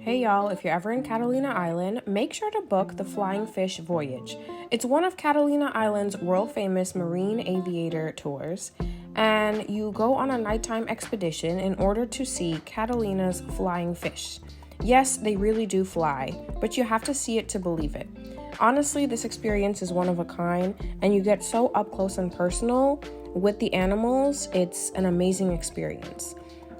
Hey y'all, if you're ever in Catalina Island, make sure to book the Flying Fish Voyage. It's one of Catalina Island's world famous marine aviator tours, and you go on a nighttime expedition in order to see Catalina's flying fish. Yes, they really do fly, but you have to see it to believe it. Honestly, this experience is one of a kind, and you get so up close and personal with the animals. It's an amazing experience.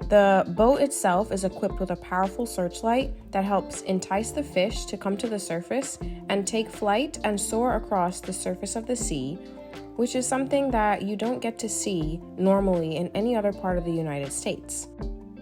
The boat itself is equipped with a powerful searchlight that helps entice the fish to come to the surface and take flight and soar across the surface of the sea, which is something that you don't get to see normally in any other part of the United States.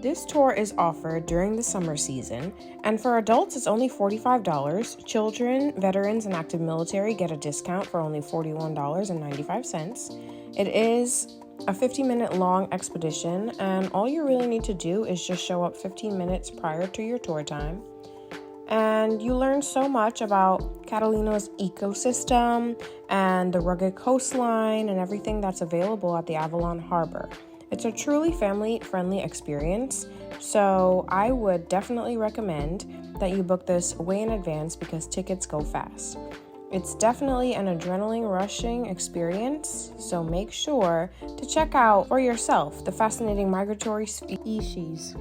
This tour is offered during the summer season, and for adults it's only $45. Children, veterans, and active military get a discount for only $41.95. It is a 50-minute long expedition, and all you really need to do is just show up 15 minutes prior to your tour time. And you learn so much about Catalina's ecosystem and the rugged coastline and everything that's available at the Avalon harbor. It's a truly family-friendly experience, so I would definitely recommend that you book this way in advance because tickets go fast. It's definitely an adrenaline-rushing experience, so make sure to check out for yourself the fascinating migratory species.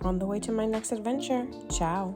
On the way to my next adventure. Ciao.